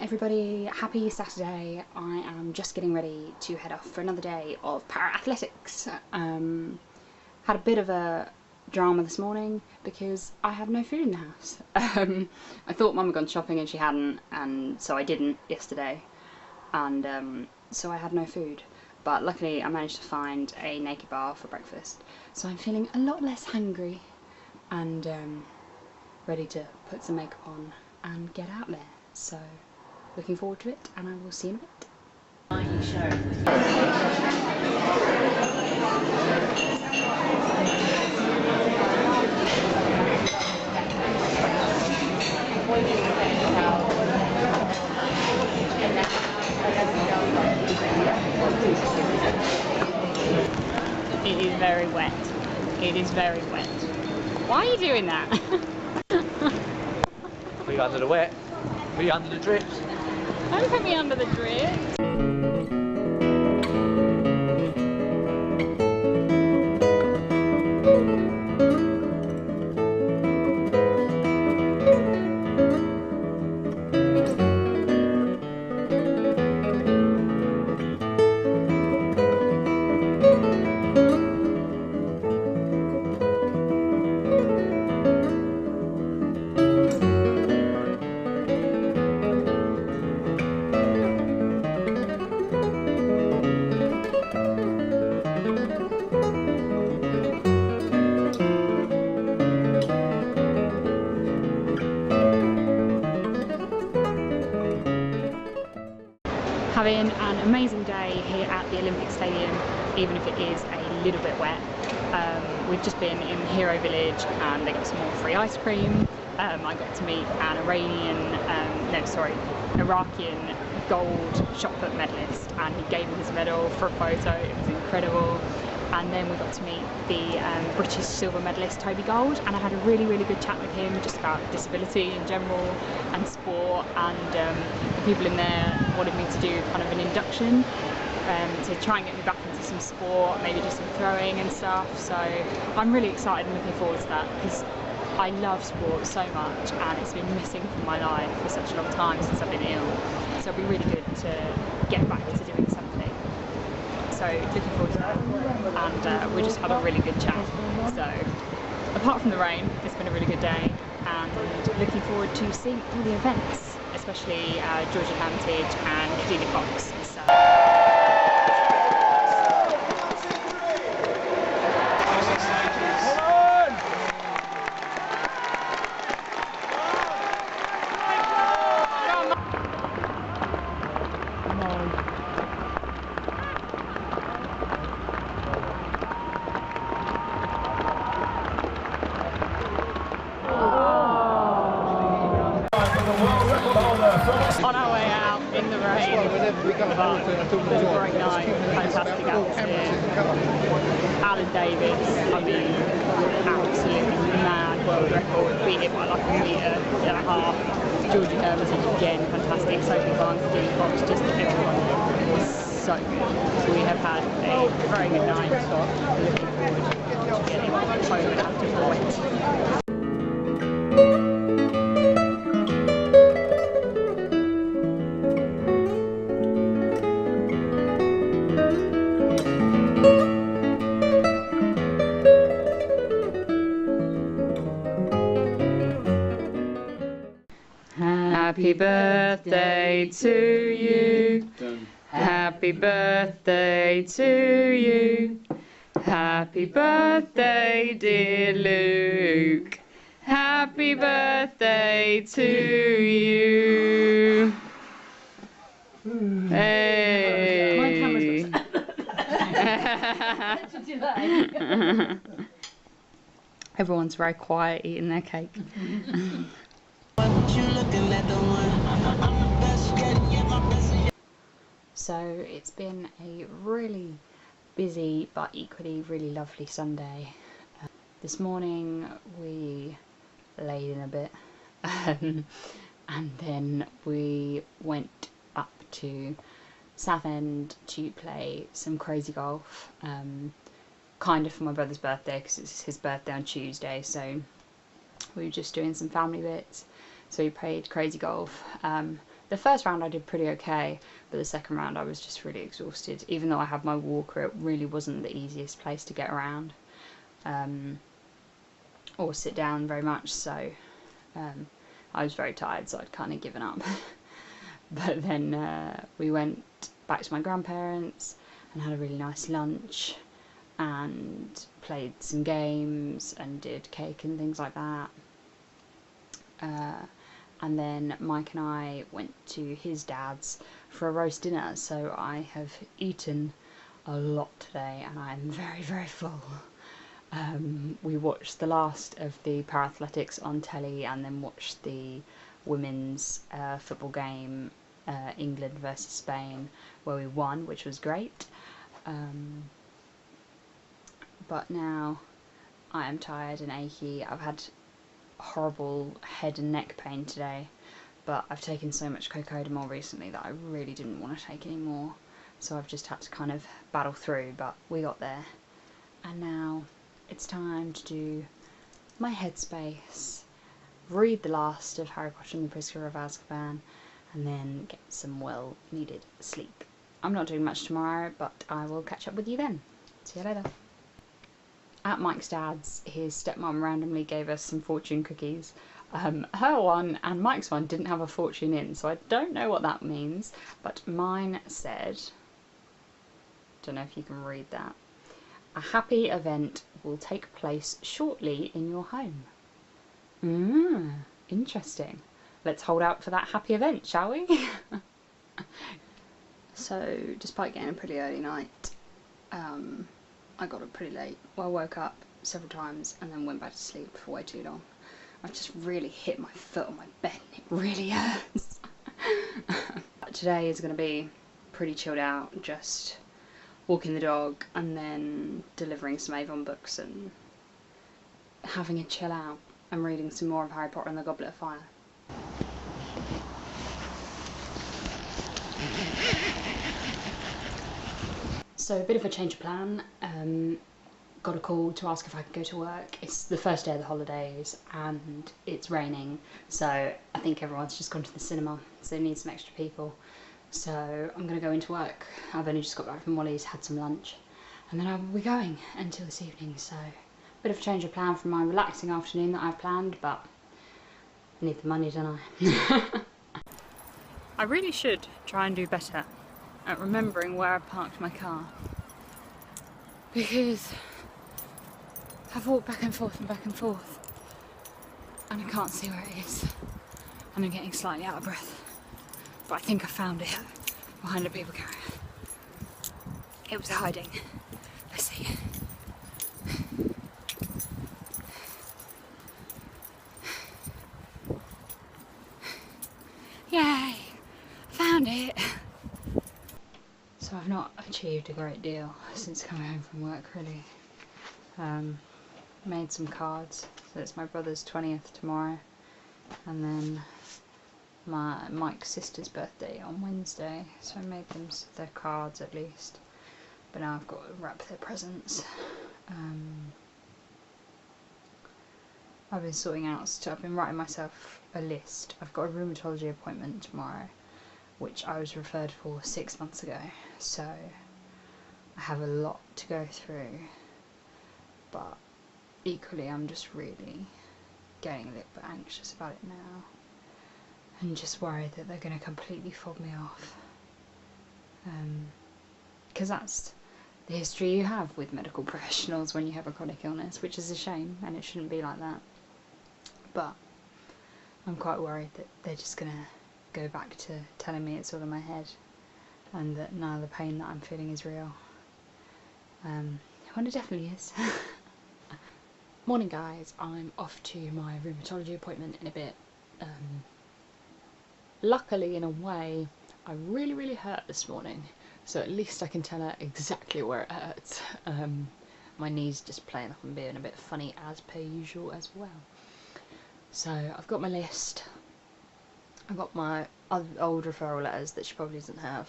everybody, happy Saturday. I am just getting ready to head off for another day of Paraathletics. Had a bit of a drama this morning because I have no food in the house. I thought Mum had gone shopping and she hadn't, and so I didn't yesterday, and so I had no food. But luckily I managed to find a naked bar for breakfast, so I'm feeling a lot less hungry and ready to put some makeup on and get out there. So looking forward to it, and I will see you in a bit. It is very wet. It is very wet. Why are you doing that? Be under the wet. Be under the drips. Don't put me under the drips. Having an amazing day here at the Olympic Stadium, even if it is a little bit wet. We've just been in the Hero Village and they got some more free ice cream. I got to meet an Iraqian gold shot put medalist, and he gave me his medal for a photo. It was incredible. And then we got to meet the British silver medalist Toby Gold, and I had a really good chat with him just about disability in general and sport, and the people in there wanted me to do kind of an induction to try and get me back into some sport, maybe do some throwing and stuff. So I'm really excited and looking forward to that because I love sport so much and it's been missing from my life for such a long time since I've been ill. So it'll be really good to get back to doing something. So looking forward to that, and we just had a really good chat. So apart from the rain, it's been a really good day, and looking forward to seeing all the events, especially Georgie Hermitage and Kadeena Cox. So. On our way out in the rain, but it was a great night, fantastic atmosphere. Aled Davies, I mean, absolutely mad world record, beat it by like a metre and a half. Georgie Hermitage again, fantastic. Sophie Harn, Kadeena Cox, just everyone was so good. So we have had a very good night. Looking forward to getting home after the wet. Happy birthday to you. Happy birthday to you. Happy birthday, dear Luke. Happy birthday to you. Hey. Everyone's very quiet eating their cake. So it's been a really busy but equally really lovely Sunday. This morning we laid in a bit and then we went up to Southend to play some crazy golf, kind of for my brother's birthday because it's his birthday on Tuesday, so we were just doing some family bits. So we played crazy golf, The first round I did pretty okay, but the second round I was just really exhausted. Even though I had my walker, it really wasn't the easiest place to get around or sit down very much, so I was very tired, so I'd kind of given up. But then we went back to my grandparents and had a really nice lunch and played some games and did cake and things like that. And then Mike and I went to his dad's for a roast dinner, so I have eaten a lot today and I'm very, very full. We watched the last of the Paraathletics on telly and then watched the women's football game, England versus Spain, where we won, which was great. But now I am tired and achy. I've had horrible head and neck pain today, but I've taken so much cocodamol recently that I really didn't want to take any more, so I've just had to kind of battle through, but we got there. And now it's time to do my headspace, read the last of Harry Potter and the Prisoner of Azkaban, and then get some well needed sleep. I'm not doing much tomorrow, but I will catch up with you then. See you later. At Mike's dad's, his stepmom randomly gave us some fortune cookies. Her one and Mike's one didn't have a fortune in, so I don't know what that means, but mine said, don't know if you can read that, a happy event will take place shortly in your home. Interesting. Let's hold out for that happy event, shall we? So, despite getting a pretty early night, I got up pretty late. Well, I woke up several times and then went back to sleep for way too long. I've just really hit my foot on my bed and it really hurts. Today is going to be pretty chilled out, just walking the dog and then delivering some Avon books and having a chill out and reading some more of Harry Potter and the Goblet of Fire. So a bit of a change of plan. Got a call to ask if I could go to work. It's the first day of the holidays and it's raining, so I think everyone's just gone to the cinema, so they need some extra people. So I'm going to go into work. I've only just got back from Wally's, had some lunch, and then I will be going until this evening, so a bit of a change of plan from my relaxing afternoon that I've planned, but I need the money, don't I? I really should try and do better at remembering where I parked my car, because I've walked back and forth and I can't see where it is and I'm getting slightly out of breath, but I think I found it behind a paper carrier. It was hiding. Let's see. Yay! Found it! So I've not achieved a great deal since coming home from work, really. Made some cards, so it's my brother's 20th tomorrow, and then Mike's sister's birthday on Wednesday, so I made them their cards at least, but now I've got to wrap their presents. I've been sorting out stuff, I've been writing myself a list. I've got a rheumatology appointment tomorrow, which I was referred for 6 months ago, so I have a lot to go through, but equally I'm just really getting a little bit anxious about it now and just worried that they're going to completely fob me off, because that's the history you have with medical professionals when you have a chronic illness, which is a shame and it shouldn't be like that, but I'm quite worried that they're just going to go back to telling me it's all in my head and that none of the pain that I'm feeling is real, when it definitely is. Morning guys, I'm off to my rheumatology appointment in a bit. Luckily, in a way, I really hurt this morning, so at least I can tell her exactly where it hurts. My knee's just playing up and being a bit funny as per usual as well. So I've got my list, I've got my old referral letters that she probably doesn't have,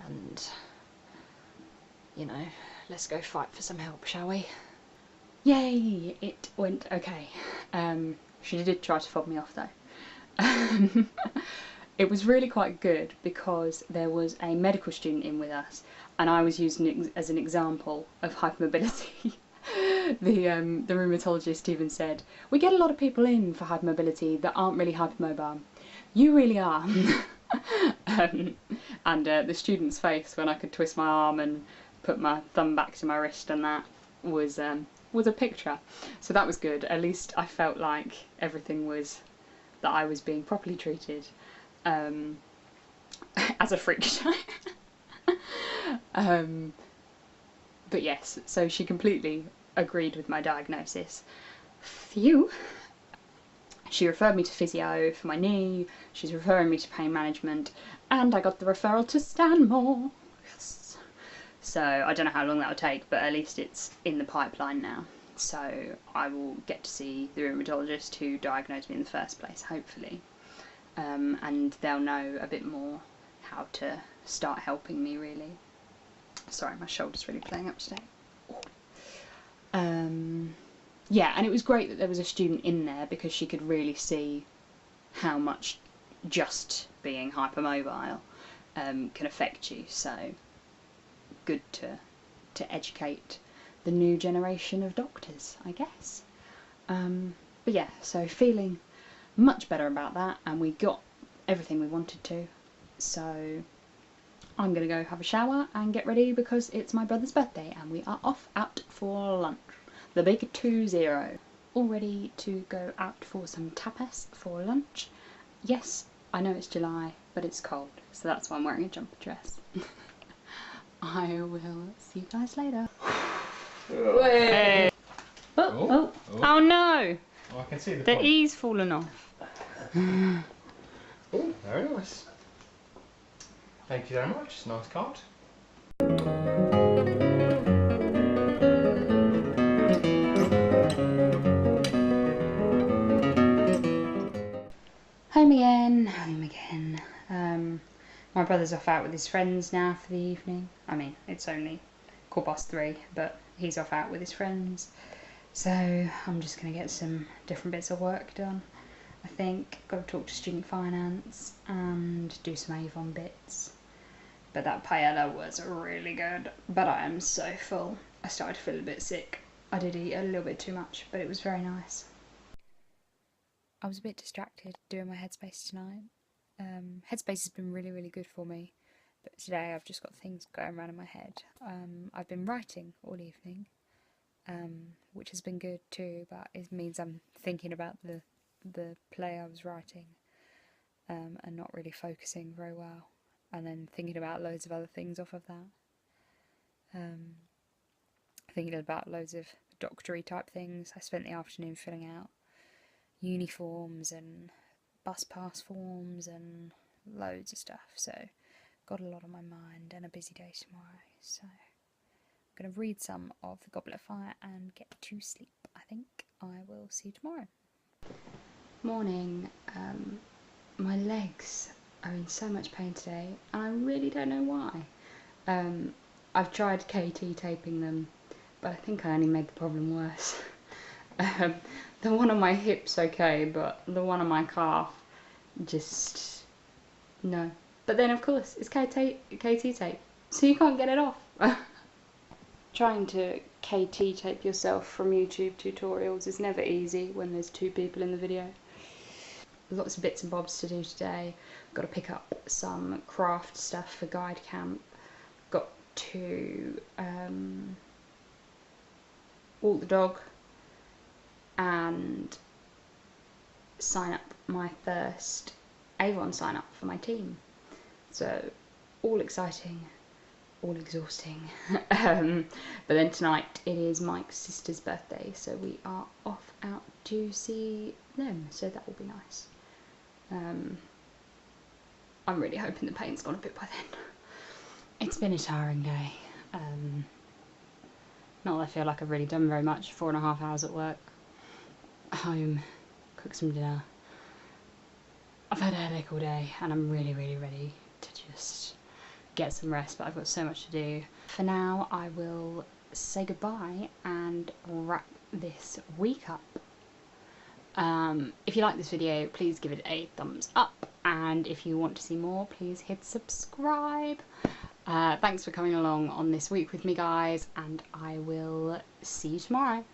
and you know, let's go fight for some help, shall we? Yay! It went okay. She did try to fob me off though. it was really quite good because there was a medical student in with us, and I was using it as an example of hypermobility. The rheumatologist even said, we get a lot of people in for hypermobility that aren't really hypermobile. You really are. And the student's face when I could twist my arm and put my thumb back to my wrist and that was a picture. So that was good. At least I felt like everything was, that I was being properly treated as a freak show. But yes, so she completely agreed with my diagnosis. Phew. She referred me to physio for my knee, she's referring me to pain management, and I got the referral to Stanmore. Yes. So I don't know how long that will take, but at least it's in the pipeline now. So I will get to see the rheumatologist who diagnosed me in the first place, hopefully. And they'll know a bit more how to start helping me, really. Sorry, my shoulder's really playing up today. Yeah, and it was great that there was a student in there because she could really see how much just being hypermobile can affect you. So good to educate the new generation of doctors, I guess. But yeah, so feeling much better about that, and we got everything we wanted to. So I'm going to go have a shower and get ready because it's my brother's birthday and we are off out for lunch. The big 2-0. All ready to go out for some tapas for lunch. Yes, I know it's July, but it's cold, so that's why I'm wearing a jumper dress. I will see you guys later. Hey. Oh no! Oh, I can see the E's fallen off. Oh, very nice. Thank you very much. It's a nice card. Home again. My brother's off out with his friends now for the evening. I mean, it's only 3:15, but he's off out with his friends. So I'm just going to get some different bits of work done. I think got to talk to student finance and do some Avon bits. But that paella was really good. But I am so full. I started to feel a bit sick. I did eat a little bit too much, but it was very nice. I was a bit distracted doing my Headspace tonight. Headspace has been really, really good for me, but today I've just got things going around in my head. I've been writing all evening, which has been good too, but it means I'm thinking about the play I was writing, and not really focusing very well, and then thinking about loads of other things off of that. Thinking about loads of doctory type things. I spent the afternoon filling out uniforms and bus pass forms and loads of stuff, so got a lot on my mind and a busy day tomorrow, so I'm going to read some of The Goblet of Fire and get to sleep. I think I will see you tomorrow. Morning. My legs are in so much pain today and I really don't know why. I've tried KT taping them, but I think I only made the problem worse. The one on my hip's okay, but the one on my calf, just no. But then of course it's KT tape, so you can't get it off. Trying to KT tape yourself from YouTube tutorials is never easy when there's two people in the video. Lots of bits and bobs to do today. Got to pick up some craft stuff for guide camp. Got to walk the dog and sign up my first Avon sign up for my team. So all exciting, all exhausting. But then tonight it is Mike's sister's birthday, so we are off out to see them, so that will be nice. I'm really hoping the pain's gone a bit by then. It's been a tiring day. Not that I feel like I've really done very much. 4.5 hours at work. Home, cook some dinner. I've had a headache all day and I'm really, really ready to just get some rest, but I've got so much to do. For now, I will say goodbye and wrap this week up. If you like this video, please give it a thumbs up and if you want to see more, please hit subscribe. Thanks for coming along on this week with me, guys, and I will see you tomorrow.